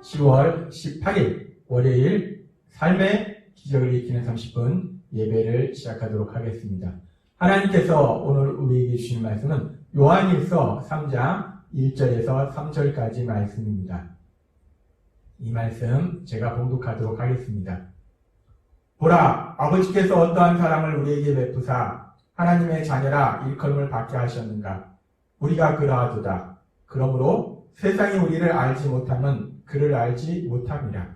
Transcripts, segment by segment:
10월 18일 월요일 삶의 기적을 익히는 30분 예배를 시작하도록 하겠습니다. 하나님께서 오늘 우리에게 주신 말씀은 요한일서 3장 1절에서 3절까지 말씀입니다. 이 말씀 제가 봉독하도록 하겠습니다. 보라, 아버지께서 어떠한 사랑을 우리에게 베푸사 하나님의 자녀라 일컬음을 받게 하셨는가. 우리가 그러하도다. 그러므로 세상이 우리를 알지 못하면 그를 알지 못함이라.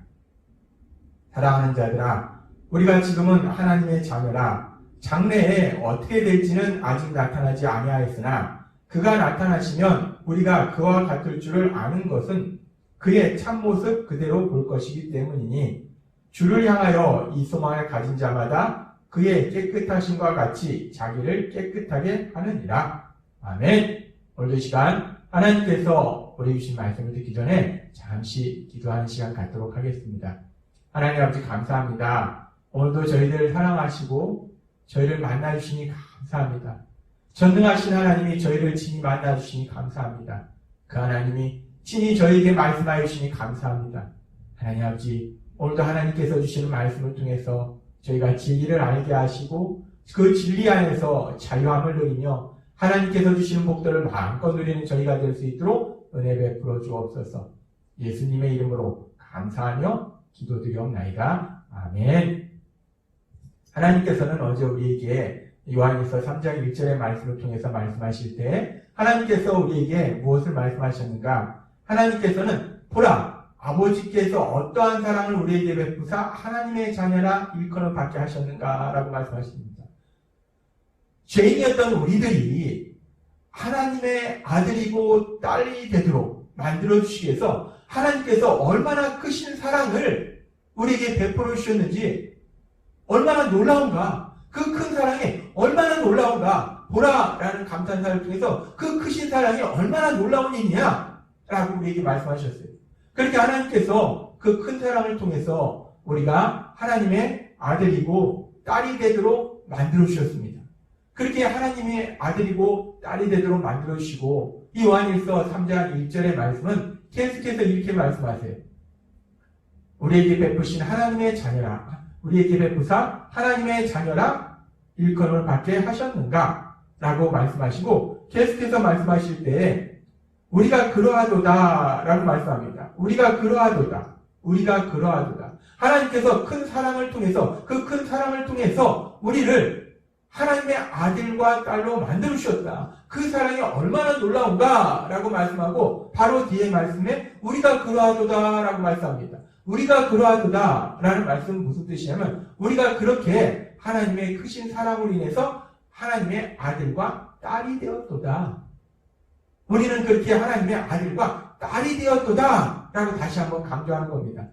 사랑하는 자들아, 우리가 지금은 하나님의 자녀라. 장래에 어떻게 될지는 아직 나타나지 아니하였으나 그가 나타나시면 우리가 그와 같을 줄을 아는 것은 그의 참모습 그대로 볼 것이기 때문이니 주를 향하여 이 소망을 가진 자마다 그의 깨끗하심과 같이 자기를 깨끗하게 하느니라. 아멘. 오늘도 이 시간 하나님께서 우리 주신 말씀을 듣기 전에 잠시 기도하는 시간 갖도록 하겠습니다. 하나님 아버지 감사합니다. 오늘도 저희들 사랑하시고 저희를 만나주시니 감사합니다. 전능하신 하나님이 저희를 친히 만나주시니 감사합니다. 그 하나님이 친히 저희에게 말씀하여 주시니 감사합니다. 하나님 아버지, 오늘도 하나님께서 주시는 말씀을 통해서 저희가 진리를 알게 하시고 그 진리 안에서 자유함을 누리며 하나님께서 주시는 복들을 마음껏 누리는 저희가 될 수 있도록 은혜 베풀어 주옵소서. 예수님의 이름으로 감사하며 기도드리옵나이다. 아멘. 하나님께서는 어제 우리에게 요한일서 3장 1절의 말씀을 통해서 말씀하실 때 하나님께서 우리에게 무엇을 말씀하셨는가? 하나님께서는 보라, 아버지께서 어떠한 사랑을 우리에게 베푸사 하나님의 자녀라 일컬음을 받게 하셨는가? 라고 말씀하십니다. 죄인이었던 우리들이 하나님의 아들이고 딸이 되도록 만들어주시기 위해서 하나님께서 얼마나 크신 사랑을 우리에게 베풀어 주셨는지 얼마나 놀라운가, 그 큰 사랑이 얼마나 놀라운가, 보라라는 감탄사를 통해서 그 크신 사랑이 얼마나 놀라운 일이냐 라고 우리에게 말씀하셨어요. 그렇게 하나님께서 그 큰 사랑을 통해서 우리가 하나님의 아들이고 딸이 되도록 만들어 주셨습니다. 그렇게 하나님의 아들이고 딸이 되도록 만들어 주시고 이 요한일서 3장 1절의 말씀은 계속해서 이렇게 말씀하세요. 우리에게 베푸신 하나님의 자녀라, 우리에게 베푸사 하나님의 자녀라 일컬음을 받게 하셨는가? 라고 말씀하시고 계속해서 말씀하실 때 우리가 그러하도다 라고 말씀합니다. 우리가 그러하도다. 우리가 그러하도다. 하나님께서 큰 사랑을 통해서 그 큰 사랑을 통해서 우리를 하나님의 아들과 딸로 만들어 주셨다. 그 사랑이 얼마나 놀라운가? 라고 말씀하고 바로 뒤에 말씀에 우리가 그러하도다 라고 말씀합니다. 우리가 그러하도다 라는 말씀은 무슨 뜻이냐면 우리가 그렇게 하나님의 크신 사랑으로 인해서 하나님의 아들과 딸이 되었도다. 우리는 그렇게 하나님의 아들과 딸이 되었도다 라고 다시 한번 강조하는 겁니다.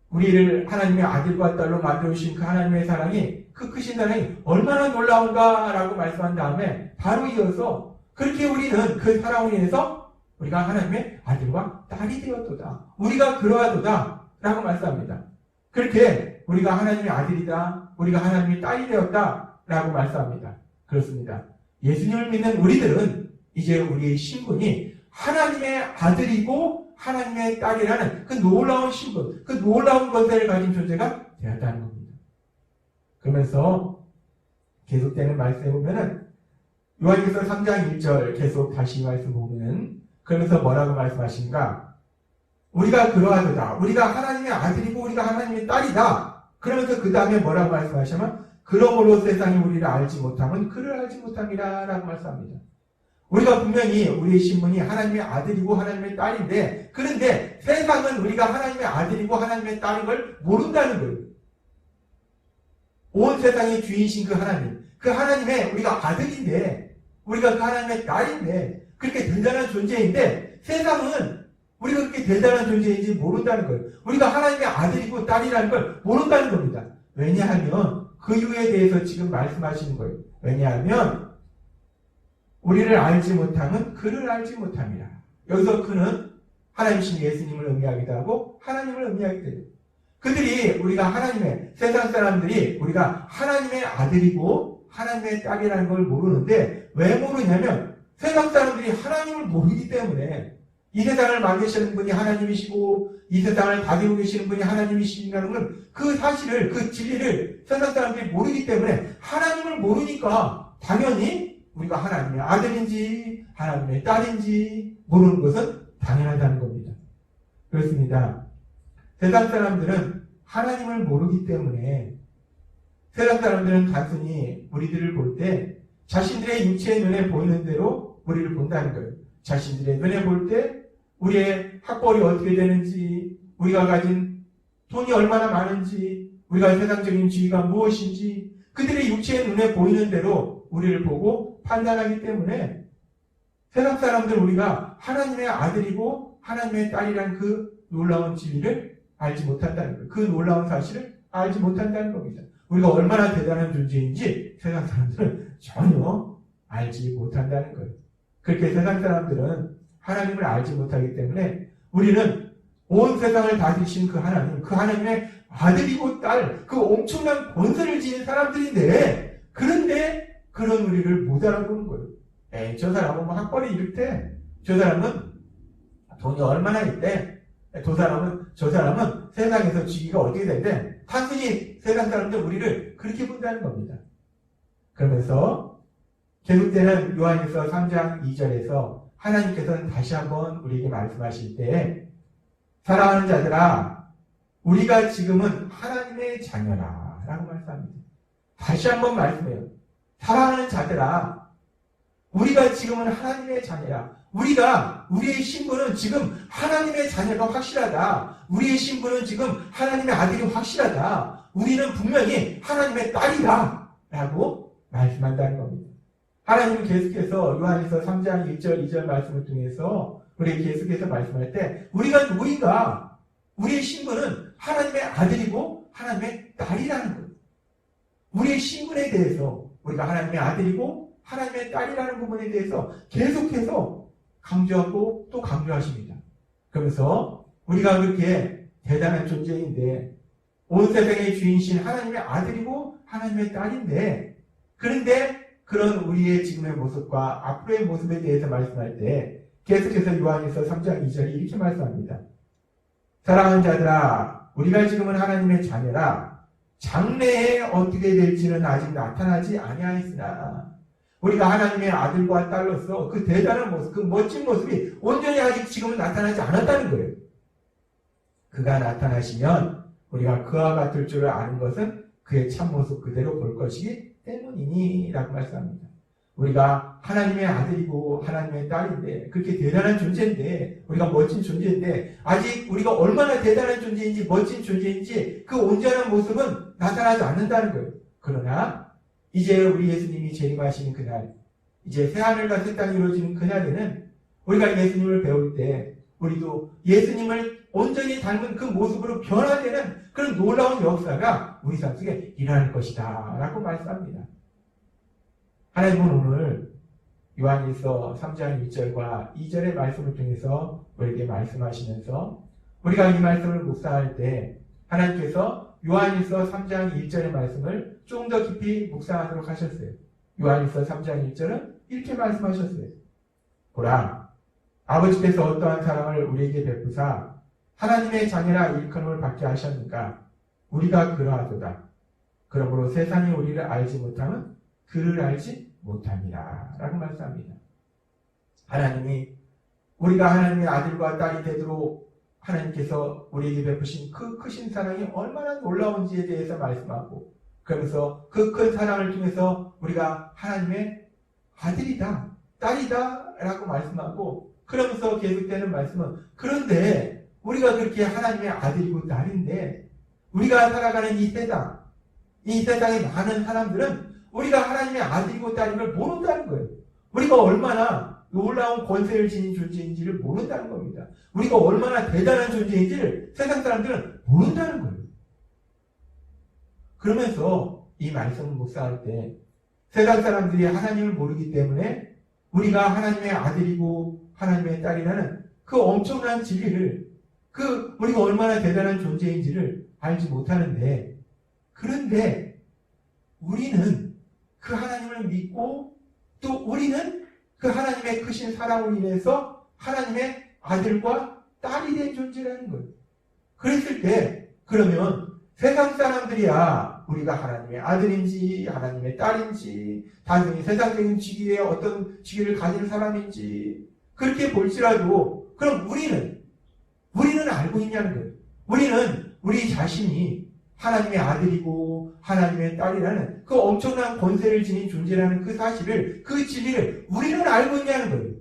우리를 하나님의 아들과 딸로 만들어주신 그 하나님의 사랑이, 그 크신 사랑이 얼마나 놀라운가 라고 말씀한 다음에 바로 이어서 그렇게 우리는 그 사랑으로 인해서 우리가 하나님의 아들과 딸이 되었도다. 우리가 그러하도다 라고 말씀합니다. 그렇게 우리가 하나님의 아들이다, 우리가 하나님의 딸이 되었다 라고 말씀합니다. 그렇습니다. 예수님을 믿는 우리들은 이제 우리의 신분이 하나님의 아들이고 하나님의 딸이라는 그 놀라운 신분, 그 놀라운 권세를 가진 존재가 되었다는 겁니다. 그러면서 계속되는 말씀에 보면은 요한일서 3장 1절 계속 다시 말씀 보면은 그러면서 뭐라고 말씀하신가? 우리가 그러하도다. 우리가 하나님의 아들이고 우리가 하나님의 딸이다. 그러면서 그 다음에 뭐라고 말씀하시면 그러므로 세상이 우리를 알지 못하면 그를 알지 못함이라 라고 말씀합니다. 우리가 분명히 우리의 신분이 하나님의 아들이고 하나님의 딸인데 그런데 세상은 우리가 하나님의 아들이고 하나님의 딸인 걸 모른다는 거예요. 온 세상의 주인이신 그 하나님의 우리가 아들인데 우리가 그 하나님의 딸인데 그렇게 대단한 존재인데 세상은 우리가 그렇게 대단한 존재인지 모른다는 거예요. 우리가 하나님의 아들이고 딸이라는 걸 모른다는 겁니다. 왜냐하면 그 이유에 대해서 지금 말씀하시는 거예요. 왜냐하면 우리를 알지 못하면 그를 알지 못함이라. 여기서 그는 하나님이신 예수님을 의미하기도 하고 하나님을 의미하기도 해요. 그들이 우리가 하나님의 세상 사람들이 우리가 하나님의 아들이고 하나님의 딸이라는 걸 모르는데 왜 모르냐면 세상 사람들이 하나님을 모르기 때문에 이 세상을 만드시는 분이 하나님이시고 이 세상을 다스리고 계시는 분이 하나님이시라는 건 그 사실을, 그 진리를 세상 사람들이 모르기 때문에 하나님을 모르니까 당연히 우리가 하나님의 아들인지 하나님의 딸인지 모르는 것은 당연하다는 겁니다. 그렇습니다. 세상 사람들은 하나님을 모르기 때문에 세상 사람들은 단순히 우리들을 볼 때 자신들의 육체의 눈에 보이는 대로 우리를 본다는 거예요. 자신들의 눈에 볼 때 우리의 학벌이 어떻게 되는지, 우리가 가진 돈이 얼마나 많은지, 우리가 세상적인 지위가 무엇인지 그들의 육체의 눈에 보이는 대로 우리를 보고 판단하기 때문에 세상 사람들 우리가 하나님의 아들이고 하나님의 딸이라는 그 놀라운 진리를 알지 못한다는 거예요. 그 놀라운 사실을 알지 못한다는 겁니다. 우리가 얼마나 대단한 존재인지 세상 사람들은 전혀 알지 못한다는 거예요. 그렇게 세상 사람들은 하나님을 알지 못하기 때문에 우리는 온 세상을 다스리신 그 하나님, 그 하나님의 아들이고 딸, 그 엄청난 권세를 지닌 사람들인데 그런데 그런 우리를 못 알아보는 거예요. 에이, 저 사람은 뭐 학벌이 이렇대. 저 사람은 돈이 얼마나 있대. 저 사람은 세상에서 지위가 어떻게 된대. 단순히 세상 사람들 우리를 그렇게 본다는 겁니다. 그러면서 계속되는 요한일서 3장 2절에서 하나님께서는 다시 한번 우리에게 말씀하실 때 사랑하는 자들아 우리가 지금은 하나님의 자녀라 라고 말씀합니다. 다시 한번 말씀해요. 사랑하는 자들아 우리가 지금은 하나님의 자녀라. 우리의 신분은 지금 하나님의 자녀가 확실하다. 우리의 신분은 지금 하나님의 아들이 확실하다. 우리는 분명히 하나님의 딸이다 라고 말씀한다는 겁니다. 하나님은 계속해서 요한일서 3장 1절 2절 말씀을 통해서 우리에게 계속해서 말씀할 때 우리가 우리의 신분은 하나님의 아들이고 하나님의 딸이라는 거예요. 우리의 신분에 대해서 우리가 하나님의 아들이고 하나님의 딸이라는 부분에 대해서 계속해서 강조하고 또 강조하십니다. 그러면서 우리가 그렇게 대단한 존재인데 온 세상의 주인이신 하나님의 아들이고 하나님의 딸인데 그런데 그런 우리의 지금의 모습과 앞으로의 모습에 대해서 말씀할 때 계속해서 요한일서 3장 2절이 이렇게 말씀합니다. 사랑하는 자들아 우리가 지금은 하나님의 자녀라. 장래에 어떻게 될지는 아직 나타나지 아니하였으나 우리가 하나님의 아들과 딸로서 그 대단한 모습, 그 멋진 모습이 온전히 아직 지금은 나타나지 않았다는 거예요. 그가 나타나시면 우리가 그와 같을 줄을 아는 것은 그의 참모습 그대로 볼 것이기 때문이니 라고 말씀합니다. 우리가 하나님의 아들이고 하나님의 딸인데 그렇게 대단한 존재인데 우리가 멋진 존재인데 아직 우리가 얼마나 대단한 존재인지 멋진 존재인지 그 온전한 모습은 나타나지 않는다는 거예요. 그러나 이제 우리 예수님이 재림하시는 그날 이제 새하늘과 새 땅이 이루어지는 그날에는 우리가 예수님을 배울 때 우리도 예수님을 온전히 닮은 그 모습으로 변화되는 그런 놀라운 역사가 우리 삶 속에 일어날 것이다 라고 말씀합니다. 하나님은 오늘 요한일서 3장 1절과 2절의 말씀을 통해서 우리에게 말씀하시면서 우리가 이 말씀을 묵상할 때 하나님께서 요한일서 3장 1절의 말씀을 좀 더 깊이 묵상하도록 하셨어요. 요한일서 3장 1절은 이렇게 말씀하셨어요. 보라, 아버지께서 어떠한 사랑을 우리에게 베푸사 하나님의 자녀라 일컬음을 받게 하셨는가? 우리가 그러하도다. 그러므로 세상이 우리를 알지 못하면 그를 알지 못합니다. 라고 말씀합니다. 하나님이 우리가 하나님의 아들과 딸이 되도록 하나님께서 우리에게 베푸신 그 크신 사랑이 얼마나 놀라운지에 대해서 말씀하고 그러면서 그 큰 사랑을 통해서 우리가 하나님의 아들이다, 딸이다 라고 말씀하고 그러면서 계속되는 말씀은 그런데 우리가 그렇게 하나님의 아들이고 딸인데 우리가 살아가는 이 세상의 많은 사람들은 우리가 하나님의 아들이고 딸인 걸 모른다는 거예요. 우리가 얼마나 놀라운 권세를 지닌 존재인지를 모른다는 겁니다. 우리가 얼마나 대단한 존재인지를 세상 사람들은 모른다는 거예요. 그러면서 이 말씀을 묵상할 때 세상 사람들이 하나님을 모르기 때문에 우리가 하나님의 아들이고 하나님의 딸이라는 그 엄청난 진리를 우리가 얼마나 대단한 존재인지를 알지 못하는데 그런데 우리는 그 하나님을 믿고 또 우리는 그 하나님의 크신 사랑으로 인해서 하나님의 아들과 딸이 된 존재라는 거예요. 그랬을 때 그러면 세상 사람들이야 우리가 하나님의 아들인지 하나님의 딸인지 단순히 세상적인 직위에 어떤 직위를 가진 사람인지 그렇게 볼지라도 그럼 우리는 알고 있냐는 거예요. 우리는 우리 자신이 하나님의 아들이고 하나님의 딸이라는 그 엄청난 권세를 지닌 존재라는 그 사실을, 그 진리를 우리는 알고 있냐는 거예요.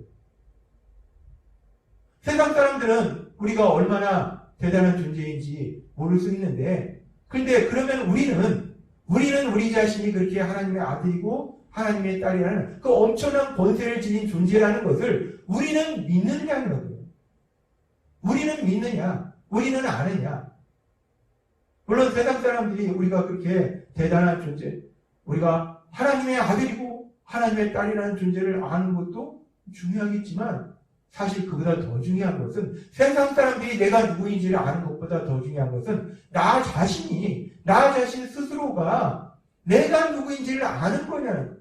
세상 사람들은 우리가 얼마나 대단한 존재인지 모를 수 있는데, 근데 그러면 우리는 우리 자신이 그렇게 하나님의 아들이고 하나님의 딸이라는 그 엄청난 권세를 지닌 존재라는 것을 우리는 믿느냐는 거예요. 우리는 믿느냐? 우리는 아느냐? 물론 세상 사람들이 우리가 그렇게 대단한 존재, 우리가 하나님의 아들이고 하나님의 딸이라는 존재를 아는 것도 중요하겠지만 사실 그보다 더 중요한 것은 세상 사람들이 내가 누구인지를 아는 것보다 더 중요한 것은 나 자신 스스로가 내가 누구인지를 아는 거냐는,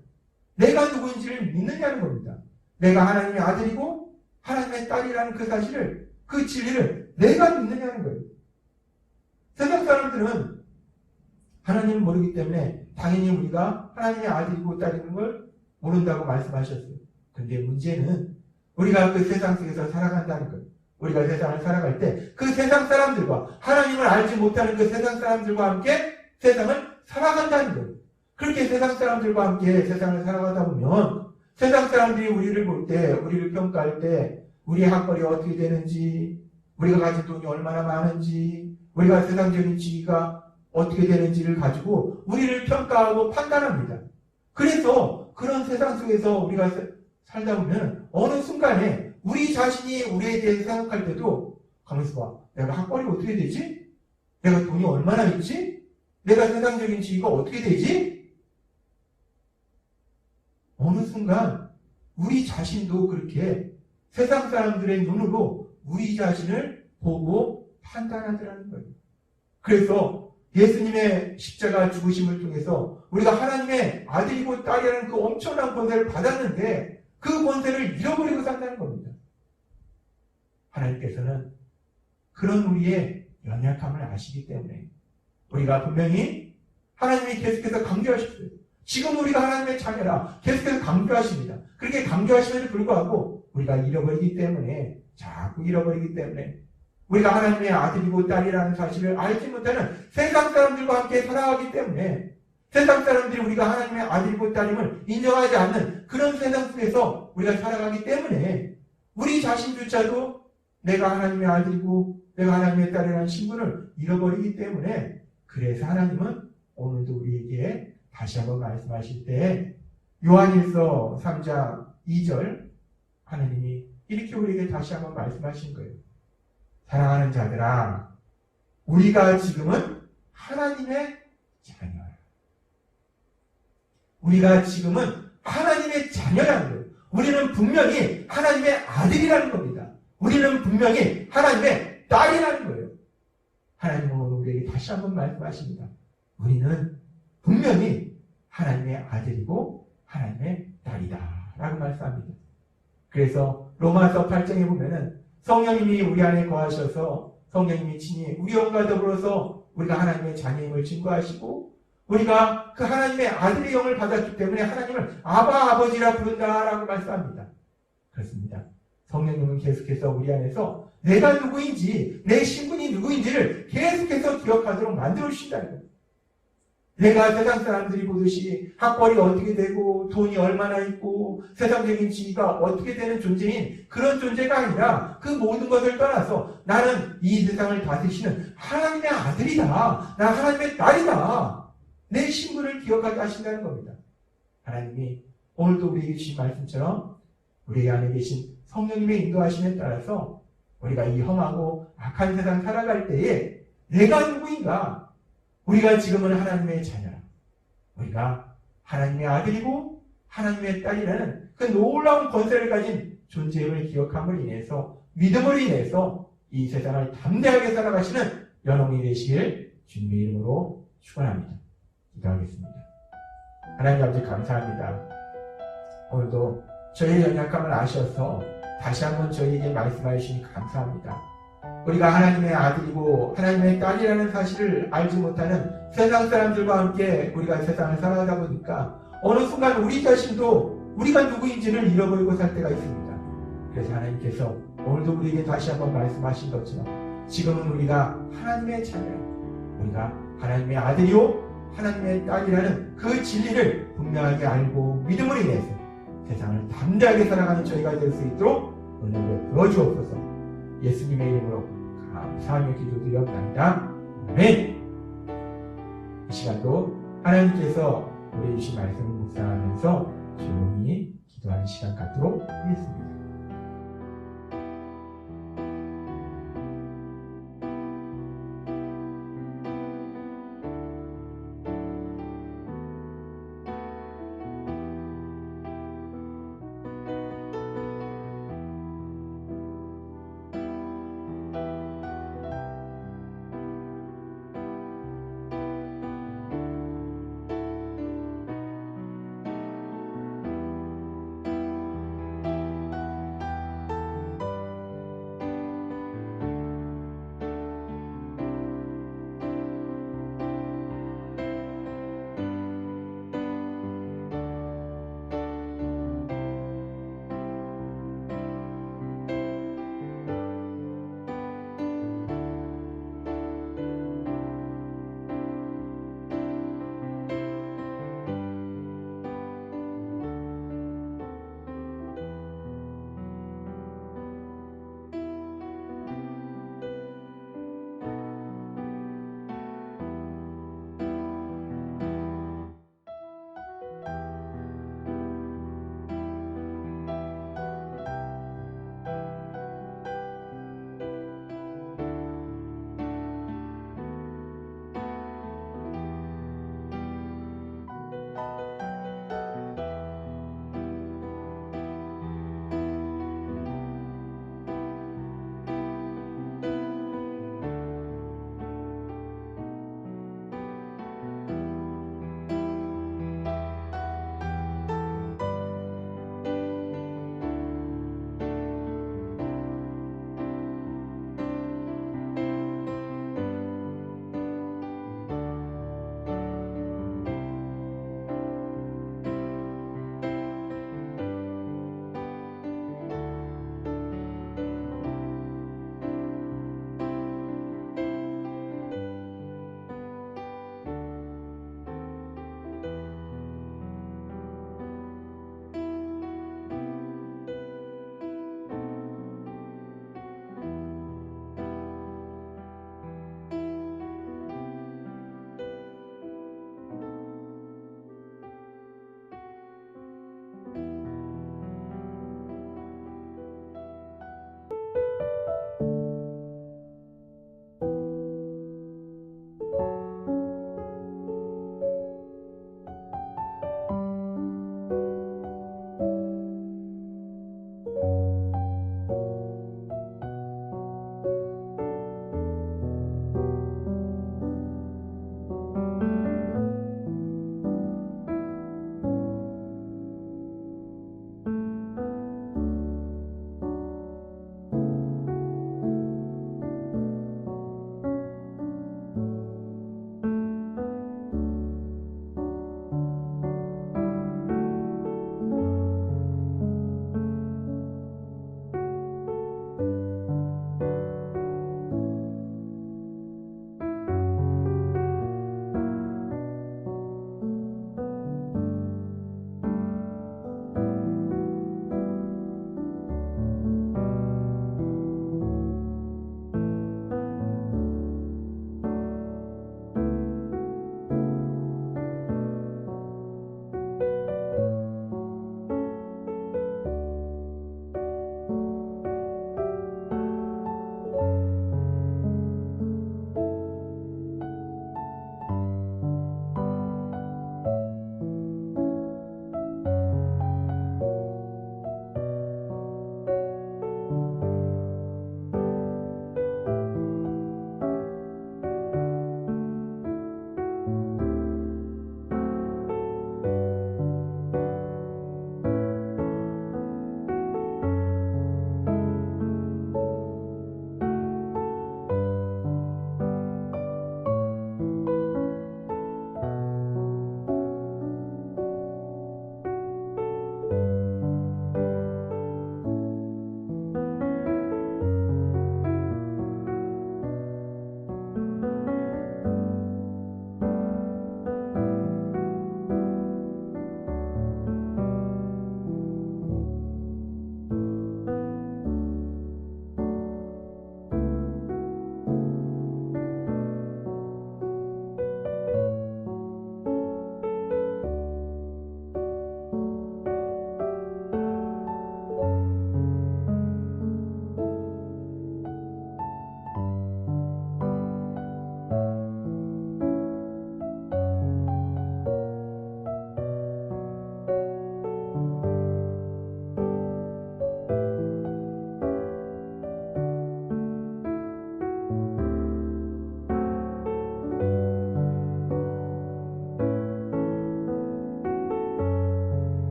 내가 누구인지를 믿느냐는 겁니다. 내가 하나님의 아들이고 하나님의 딸이라는 그 사실을, 그 진리를 내가 믿느냐는 거예요. 세상 사람들은 하나님을 모르기 때문에 당연히 우리가 하나님의 아들이고 딸인 걸 모른다고 말씀하셨어요. 근데 문제는 우리가 그 세상 속에서 살아간다는 거예요. 우리가 세상을 살아갈 때 그 세상 사람들과, 하나님을 알지 못하는 그 세상 사람들과 함께 세상을 살아간다는 거예요. 그렇게 세상 사람들과 함께 세상을 살아가다 보면 세상 사람들이 우리를 볼 때, 우리를 평가할 때 우리의 학벌이 어떻게 되는지, 우리가 가진 돈이 얼마나 많은지, 우리가 세상적인 지위가 어떻게 되는지를 가지고 우리를 평가하고 판단합니다. 그래서 그런 세상 속에서 우리가 살다 보면 어느 순간에 우리 자신이 우리에 대해서 생각할 때도 가만있어 봐. 내가 학벌이 어떻게 되지? 내가 돈이 얼마나 있지? 내가 세상적인 지위가 어떻게 되지? 어느 순간 우리 자신도 그렇게 세상 사람들의 눈으로 우리 자신을 보고 판단하더라는 거예요. 그래서 예수님의 십자가 죽으심을 통해서 우리가 하나님의 아들이고 딸이라는 그 엄청난 권세를 받았는데 그 권세를 잃어버리고 산다는 겁니다. 하나님께서는 그런 우리의 연약함을 아시기 때문에 우리가 분명히 하나님이 계속해서 강조하셨어요. 지금 우리가 하나님의 자녀라 계속해서 강조하십니다. 그렇게 강조하심에도 불구하고 우리가 잃어버리기 때문에, 자꾸 잃어버리기 때문에 우리가 하나님의 아들이고 딸이라는 사실을 알지 못하는 세상 사람들과 함께 살아가기 때문에, 세상 사람들이 우리가 하나님의 아들이고 딸임을 인정하지 않는 그런 세상 속에서 우리가 살아가기 때문에 우리 자신조차도 내가 하나님의 아들이고 내가 하나님의 딸이라는 신분을 잃어버리기 때문에, 그래서 하나님은 오늘도 우리에게 다시 한번 말씀하실 때 요한일서 3장 2절 하나님이 이렇게 우리에게 다시 한번 말씀하신 거예요. 사랑하는 자들아, 우리가 지금은 하나님의 자녀라. 우리가 지금은 하나님의 자녀라는 거예요. 우리는 분명히 하나님의 아들이라는 겁니다. 우리는 분명히 하나님의 딸이라는 거예요. 하나님은 오늘 우리에게 다시 한번 말씀하십니다. 우리는 분명히 하나님의 아들이고 하나님의 딸이다 라고 말씀합니다. 그래서 로마서 8장에 보면은 성령님이 우리 안에 거하셔서 성령님이 친히 우리 영과 더불어서 우리가 하나님의 자녀임을 증거하시고 우리가 그 하나님의 아들의 영을 받았기 때문에 하나님을 아바 아버지라 부른다라고 말씀합니다. 그렇습니다. 성령님은 계속해서 우리 안에서 내가 누구인지, 내 신분이 누구인지를 계속해서 기억하도록 만들어 주신다는 거예요. 내가 세상 사람들이 보듯이 학벌이 어떻게 되고 돈이 얼마나 있고 세상적인 지위가 어떻게 되는 존재인 그런 존재가 아니라 그 모든 것을 떠나서 나는 이 세상을 다스리시는 하나님의 아들이다. 나 하나님의 딸이다. 내 신분을 기억하게 하신다는 겁니다. 하나님이 오늘도 우리에게 주신 말씀처럼 우리 안에 계신 성령님의 인도하심에 따라서 우리가 이 험하고 악한 세상 살아갈 때에 내가 누구인가? 우리가 지금은 하나님의 자녀라. 우리가 하나님의 아들이고 하나님의 딸이라는 그 놀라운 권세를 가진 존재임을 기억함을 인해서, 믿음으로 인해서 이 세상을 담대하게 살아가시는 여러분이 되시길 주님의 이름으로 축원합니다. 기도하겠습니다. 하나님 아버지 감사합니다. 오늘도 저의 연약함을 아셔서 다시 한번 저희에게 말씀해 주시니 감사합니다. 우리가 하나님의 아들이고 하나님의 딸이라는 사실을 알지 못하는 세상 사람들과 함께 우리가 세상을 살아가다 보니까 어느 순간 우리 자신도 우리가 누구인지를 잃어버리고 살 때가 있습니다. 그래서 하나님께서 오늘도 우리에게 다시 한번 말씀하신 것처럼 지금은 우리가 하나님의 자녀, 우리가 하나님의 아들이요 하나님의 딸이라는 그 진리를 분명하게 알고 믿음으로 인해서 세상을 담대하게 살아가는 저희가 될 수 있도록 은혜를 부어주옵소서. 예수님의 이름으로 감사하며 기도드렸습니다. 아멘. 이 시간도 하나님께서 우리 주신 말씀을 묵상하면서 조용히 기도하는 시간 갖도록 하겠습니다.